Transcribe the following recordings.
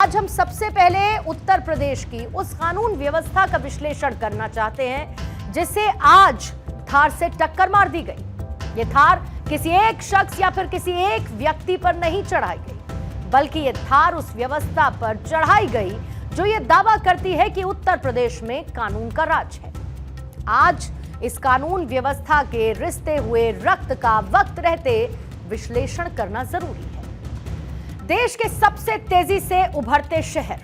आज हम सबसे पहले उत्तर प्रदेश की उस कानून व्यवस्था का विश्लेषण करना चाहते हैं जिसे आज थार से टक्कर मार दी गई। ये थार किसी एक शख्स या फिर किसी एक व्यक्ति पर नहीं चढ़ाई गई, बल्कि ये थार उस व्यवस्था पर चढ़ाई गई जो ये दावा करती है कि उत्तर प्रदेश में कानून का राज है। आज इस कानून व्यवस्था के रिश्ते हुए रक्त का वक्त रहते विश्लेषण करना जरूरी है। देश के सबसे तेजी से उभरते शहर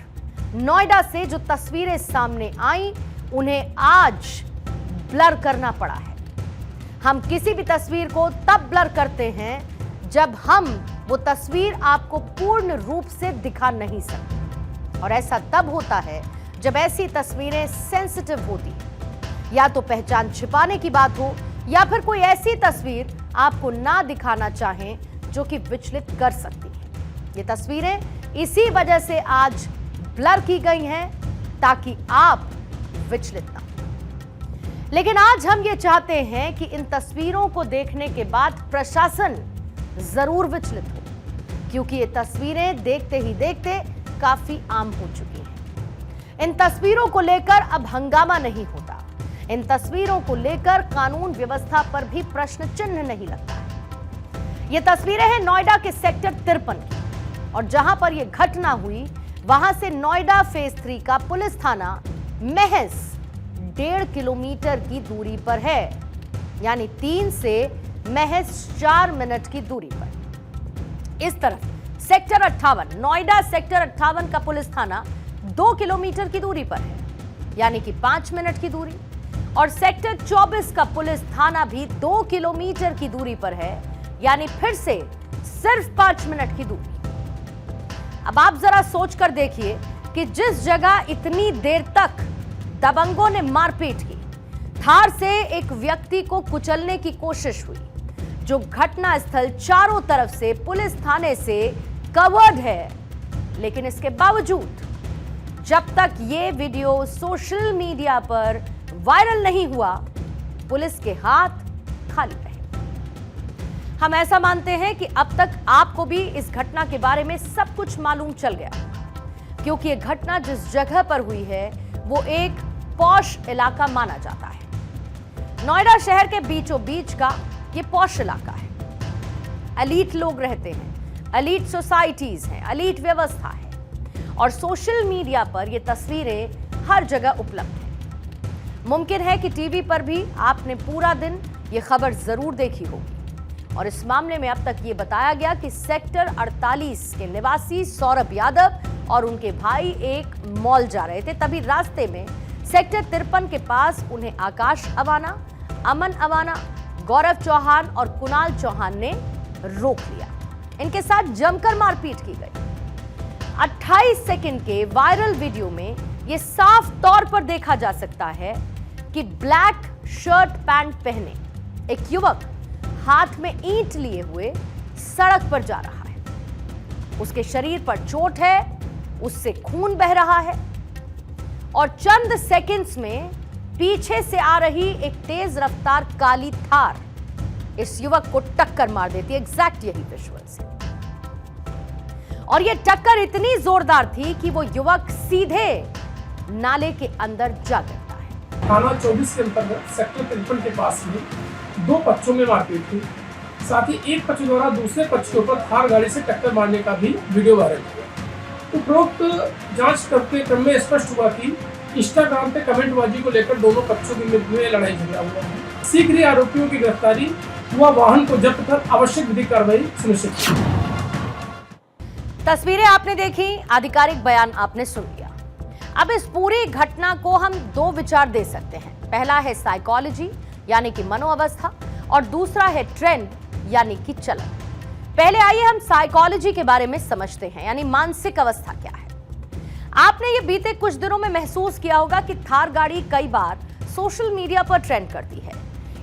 नोएडा से जो तस्वीरें सामने आई, उन्हें आज ब्लर करना पड़ा है। हम किसी भी तस्वीर को तब ब्लर करते हैं जब हम वो तस्वीर आपको पूर्ण रूप से दिखा नहीं सकते, और ऐसा तब होता है जब ऐसी तस्वीरें सेंसिटिव होती हैं, या तो पहचान छिपाने की बात हो या फिर कोई ऐसी तस्वीर आपको ना दिखाना चाहें जो कि विचलित कर सकती है। ये तस्वीरें इसी वजह से आज ब्लर की गई हैं ताकि आप विचलित ना हो। लेकिन आज हम ये चाहते हैं कि इन तस्वीरों को देखने के बाद प्रशासन जरूर विचलित हो, क्योंकि ये तस्वीरें देखते ही देखते काफी आम हो चुकी हैं। इन तस्वीरों को लेकर अब हंगामा नहीं होता, इन तस्वीरों को लेकर कानून व्यवस्था पर भी प्रश्न चिन्ह नहीं लगता है। ये तस्वीरें हैं नोएडा के सेक्टर 53 की, और जहां पर यह घटना हुई वहां से नोएडा फेज 3 का पुलिस थाना महज 1.5 किलोमीटर की दूरी पर है, यानी 3 से महज 4 मिनट की दूरी पर। इस तरफ सेक्टर 58 नोएडा सेक्टर 58 का पुलिस थाना 2 किलोमीटर की दूरी पर है, यानी कि 5 मिनट की दूरी, और सेक्टर 24 का पुलिस थाना भी 2 किलोमीटर की दूरी पर है, यानी फिर से सिर्फ 5 मिनट की दूरी। अब आप जरा सोच कर देखिए कि जिस जगह इतनी देर तक दबंगों ने मारपीट की, थार से एक व्यक्ति को कुचलने की कोशिश हुई, जो घटना स्थल चारों तरफ से पुलिस थाने से कवर्ड है, लेकिन इसके बावजूद जब तक ये वीडियो सोशल मीडिया पर वायरल नहीं हुआ, पुलिस के हाथ खाली रहे। हम ऐसा मानते हैं कि अब तक आपको भी इस घटना के बारे में सब कुछ मालूम चल गया, क्योंकि यह घटना जिस जगह पर हुई है वो एक पॉश इलाका माना जाता है। नोएडा शहर के बीचों बीच का ये पॉश इलाका है। एलीट लोग रहते हैं, एलीट सोसाइटीज हैं, एलीट व्यवस्था है, और सोशल मीडिया पर ये तस्वीरें हर जगह उपलब्ध हैं। मुमकिन है कि टीवी पर भी आपने पूरा दिन ये खबर जरूर देखी होगी। और इस मामले में अब तक ये बताया गया कि सेक्टर 48 के निवासी सौरभ यादव और उनके भाई एक मॉल जा रहे थे, तभी रास्ते में सेक्टर 53 के पास उन्हें आकाश अवाना, अमन अवाना, गौरव चौहान और कुणाल चौहान ने रोक लिया। इनके साथ जमकर मारपीट की गई। 28 सेकंड के वायरल वीडियो में यह साफ तौर पर देखा जा सकता है कि ब्लैक शर्ट पैंट पहने एक युवक हाथ में ईंट लिए हुए सड़क पर जा रहा है। उसके शरीर पर चोट है, उससे खून बह रहा है, और चंद सेकंड्स में पीछे से आ रही एक तेज रफ्तार काली थार इस युवक को टक्कर मार देती है। एग्जैक्ट यही विजुअल्स है, और यह टक्कर इतनी जोरदार थी कि वो युवक सीधे नाले के अंदर जा गिरता है। थाना 24 के अंतर्गत सेक्टर 53 के पास में 2 पक्षों में मारपीट थी। साथ ही एक पक्ष द्वारा दूसरे पक्ष के ऊपर थार गाड़ी से टक्कर मारने का भी वीडियो वायरल हुआ। उपरोक्त जांच करते क्रम में स्पष्ट हुआ कि इंस्टाग्राम पे कमेंटबाजी को लेकर दोनों पक्षों के में लड़ाई झगड़ा हुआ है। शीघ्र ही आरोपियों की गिरफ्तारी व वाहन को जब्त कर आवश्यक विधिक कार्रवाई सुनिश्चित की। तस्वीरें आपने देखी, आधिकारिक बयान आपने सुन लिया। अब इस पूरी घटना को हम 2 विचार दे सकते हैं। पहला है साइकोलॉजी यानी कि मनोअवस्था, और दूसरा है ट्रेंड यानी कि चलन। पहले आइए हम साइकोलॉजी के बारे में समझते हैं, यानी मानसिक अवस्था क्या है। आपने ये बीते कुछ दिनों में महसूस किया होगा कि थार गाड़ी कई बार सोशल मीडिया पर ट्रेंड करती है।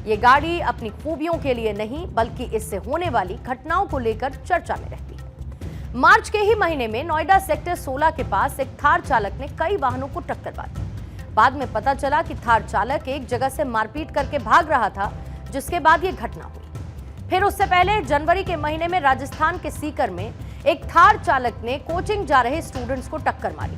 ये गाड़ी अपनी खूबियों के लिए नहीं, बल्कि इससे होने वाली घटनाओं को लेकर चर्चा में रहती है। मार्च के ही महीने में नोएडा सेक्टर 16 के पास एक थार चालक ने कई वाहनों को टक्कर मारी। बाद में पता चला कि थार चालक एक जगह से मारपीट करके भाग रहा था, जिसके बाद यह घटना हुई। फिर उससे पहले जनवरी के महीने में राजस्थान के सीकर में एक थार चालक ने कोचिंग जा रहे स्टूडेंट्स को टक्कर मारी।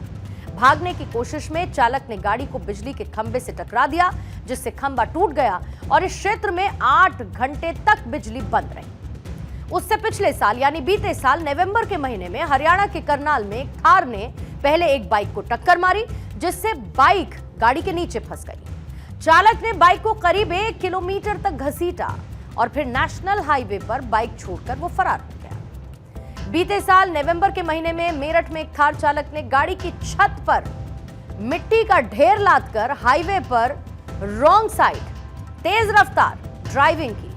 भागने की कोशिश में चालक ने गाड़ी को बिजली के खंभे से टकरा दिया, जिससे खंभा टूट गया और इस क्षेत्र में 8 घंटे तक बिजली बंद रही। उससे पिछले साल यानी बीते साल नवंबर के महीने में हरियाणा के करनाल में एक थार ने पहले एक बाइक को टक्कर मारी, जिससे बाइक गाड़ी के नीचे फंस गई। चालक ने बाइक को करीब 1 किलोमीटर तक घसीटा और फिर नेशनल हाईवे पर बाइक छोड़कर वो फरार हो गया। बीते साल नवंबर के महीने में मेरठ में एक थार चालक ने गाड़ी की छत पर मिट्टी का ढेर लादकर हाईवे पर रॉन्ग साइड तेज रफ्तार ड्राइविंग की,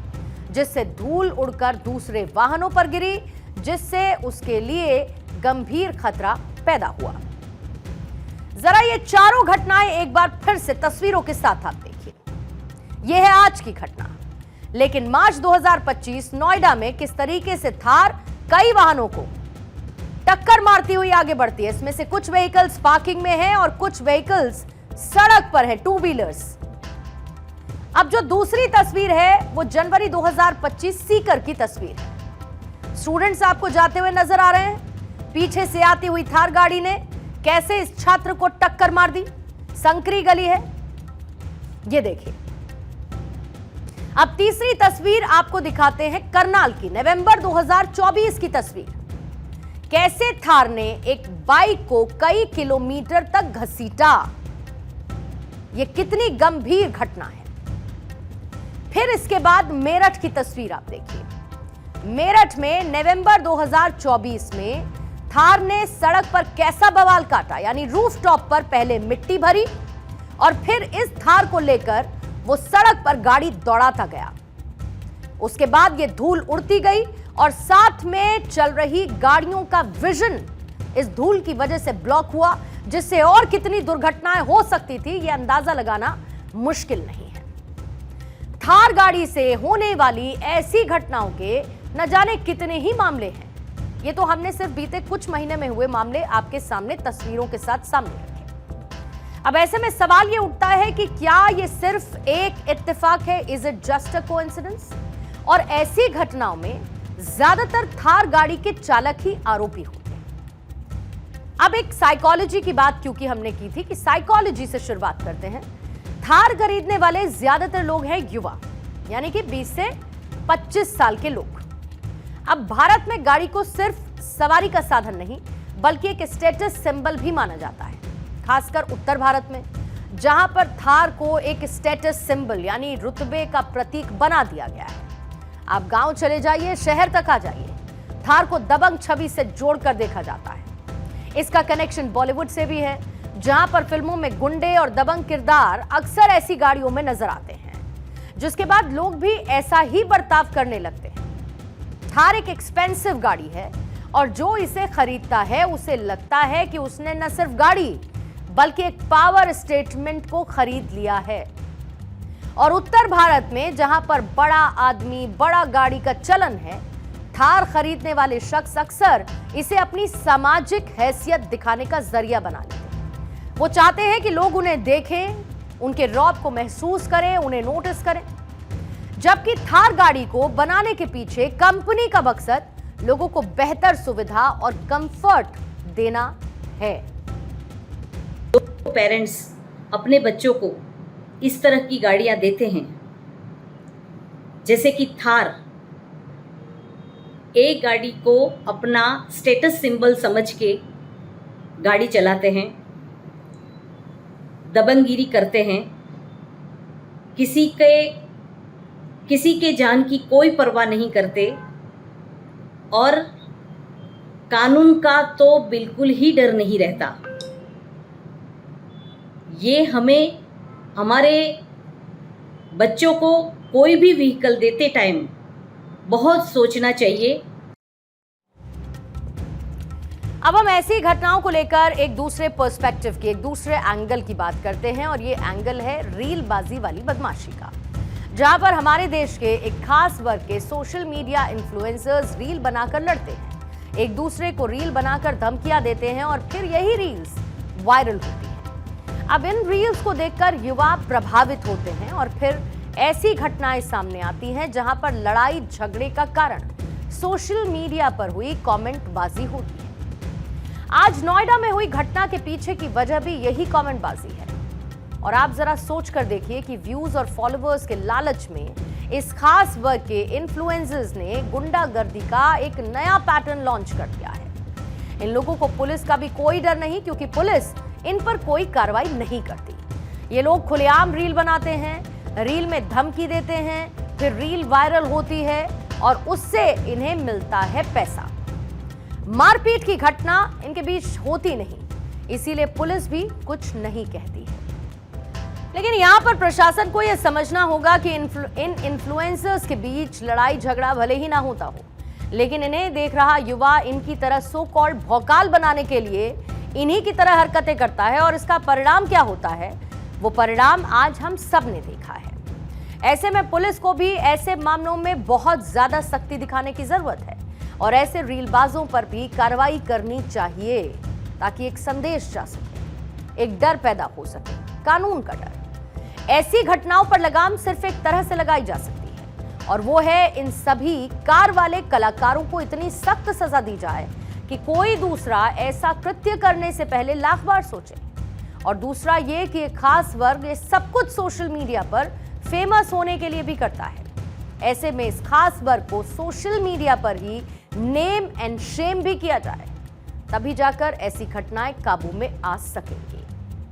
जिससे धूल उड़कर दूसरे वाहनों पर गिरी, जिससे उसके लिए गंभीर खतरा पैदा हुआ। जरा ये चारों घटनाएं एक बार फिर से तस्वीरों के साथ आप देखिए। यह है आज की घटना, लेकिन मार्च 2025 नोएडा में किस तरीके से थार कई वाहनों को टक्कर मारती हुई आगे बढ़ती है। इसमें से कुछ व्हीकल्स पार्किंग में हैं और कुछ व्हीकल्स सड़क पर हैं, 2 व्हीलर्स। अब जो दूसरी तस्वीर है वो जनवरी 2025 सीकर की तस्वीर है। स्टूडेंट्स आपको जाते हुए नजर आ रहे हैं। पीछे से आती हुई थार गाड़ी ने कैसे इस छात्र को टक्कर मार दी। संकरी गली है, ये देखिए। अब तीसरी तस्वीर आपको दिखाते हैं करनाल की, नवंबर 2024 की तस्वीर। कैसे थार ने एक बाइक को कई किलोमीटर तक घसीटा। यह कितनी गंभीर घटना है। फिर इसके बाद मेरठ की तस्वीर आप देखिए। मेरठ में नवंबर 2024 में थार ने सड़क पर कैसा बवाल काटा, यानी रूफटॉप पर पहले मिट्टी भरी और फिर इस थार को लेकर वो सड़क पर गाड़ी दौड़ाता गया। उसके बाद ये धूल उड़ती गई और साथ में चल रही गाड़ियों का विजन इस धूल की वजह से ब्लॉक हुआ, जिससे और कितनी दुर्घटनाएं हो सकती थी ये अंदाजा लगाना मुश्किल नहीं है। थार गाड़ी से होने वाली ऐसी घटनाओं के न जाने कितने ही मामले हैं। ये तो हमने सिर्फ बीते कुछ महीने में हुए मामले आपके सामने तस्वीरों के साथ सामने रखे। अब ऐसे में सवाल ये उठता है कि क्या ये सिर्फ एक इत्तेफाक है, is it just a coincidence? और ऐसी घटनाओं में ज्यादातर थार गाड़ी के चालक ही आरोपी होते हैं। अब एक साइकोलॉजी की बात क्योंकि हमने की थी कि साइकोलॉजी से शुरुआत करते हैं। थार खरीदने वाले ज्यादातर लोग हैं युवा, यानी कि 20 से 25 साल के लोग। अब भारत में गाड़ी को सिर्फ सवारी का साधन नहीं बल्कि एक स्टेटस सिंबल भी माना जाता है, खासकर उत्तर भारत में, जहां पर थार को एक स्टेटस सिंबल यानी रुतबे का प्रतीक बना दिया गया है। आप गांव चले जाइए, शहर तक आ जाइए, थार को दबंग छवि से जोड़कर देखा जाता है। इसका कनेक्शन बॉलीवुड से भी है, जहां पर फिल्मों में गुंडे और दबंग किरदार अक्सर ऐसी गाड़ियों में नजर आते हैं, जिसके बाद लोग भी ऐसा ही बर्ताव करने लगते हैं। थार एक एक्सपेंसिव गाड़ी है और जो इसे खरीदता है उसे लगता है कि उसने न सिर्फ गाड़ी बल्कि एक पावर स्टेटमेंट को खरीद लिया है। और उत्तर भारत में जहां पर बड़ा आदमी बड़ा गाड़ी का चलन है, थार खरीदने वाले शख्स अक्सर इसे अपनी सामाजिक हैसियत दिखाने का जरिया बना लेते हैं। वो चाहते हैं कि लोग उन्हें देखें, उनके रौब को महसूस करें, उन्हें नोटिस करें। जबकि थार गाड़ी को बनाने के पीछे कंपनी का मकसद लोगों को बेहतर सुविधा और कंफर्ट देना है। तो पेरेंट्स अपने बच्चों को इस तरह की गाड़ियां देते हैं, जैसे कि थार, एक गाड़ी को अपना स्टेटस सिंबल समझ के गाड़ी चलाते हैं, दबंगगिरी करते हैं, किसी के जान की कोई परवाह नहीं करते और कानून का तो बिल्कुल ही डर नहीं रहता। ये हमें हमारे बच्चों को कोई भी व्हीकल देते टाइम बहुत सोचना चाहिए। अब हम ऐसी घटनाओं को लेकर एक दूसरे पर्सपेक्टिव की, एक दूसरे एंगल की बात करते हैं और ये एंगल है रीलबाजी वाली बदमाशी का, जहां पर हमारे देश के एक खास वर्ग के सोशल मीडिया इन्फ्लुएंसर्स रील बनाकर लड़ते हैं, एक दूसरे को रील बनाकर धमकियां देते हैं और फिर यही रील्स वायरल होती हैं। अब इन रील्स को देखकर युवा प्रभावित होते हैं और फिर ऐसी घटनाएं सामने आती हैं जहां पर लड़ाई झगड़े का कारण सोशल मीडिया पर हुई कमेंटबाजी होती है। आज नोएडा में हुई घटना के पीछे की वजह भी यही कमेंटबाजी है। और आप जरा सोच कर देखिए कि व्यूज और फॉलोअर्स के लालच में इस खास वर्ग के इन्फ्लुएंसर्स ने गुंडागर्दी का एक नया पैटर्न लॉन्च कर दिया है। इन लोगों को पुलिस का भी कोई डर नहीं, क्योंकि पुलिस इन पर कोई कार्रवाई नहीं करती। ये लोग खुलेआम रील बनाते हैं, रील में धमकी देते हैं, फिर रील वायरल होती है और उससे इन्हें मिलता है पैसा। मारपीट की घटना इनके बीच होती नहीं, इसीलिए पुलिस भी कुछ नहीं कहती है। लेकिन यहां पर प्रशासन को यह समझना होगा कि इन इन्फ्लुएंसर्स के बीच लड़ाई झगड़ा भले ही ना होता हो, लेकिन इन्हें देख रहा युवा इनकी तरह सो कॉल्ड भौकाल बनाने के लिए इन्हीं की तरह हरकतें करता है, और इसका परिणाम क्या होता है वो परिणाम आज हम सब ने देखा है। ऐसे में पुलिस को भी ऐसे मामलों में बहुत ज्यादा सख्ती दिखाने की जरूरत है और ऐसे रीलबाजों पर भी कार्रवाई करनी चाहिए, ताकि एक संदेश जा सके, एक डर पैदा हो सके, कानून का डर। ऐसी घटनाओं पर लगाम सिर्फ एक तरह से लगाई जा सकती है, और वो है इन सभी कार वाले कलाकारों को इतनी सख्त सजा दी जाए कि कोई दूसरा ऐसा कृत्य करने से पहले लाख बार सोचे। और दूसरा ये कि एक खास वर्ग ये सब कुछ सोशल मीडिया पर फेमस होने के लिए भी करता है। ऐसे में इस खास वर्ग को सोशल मीडिया पर ही नेम एंड शेम भी किया जाए, तभी जाकर ऐसी घटनाएं काबू में आ सकेंगी।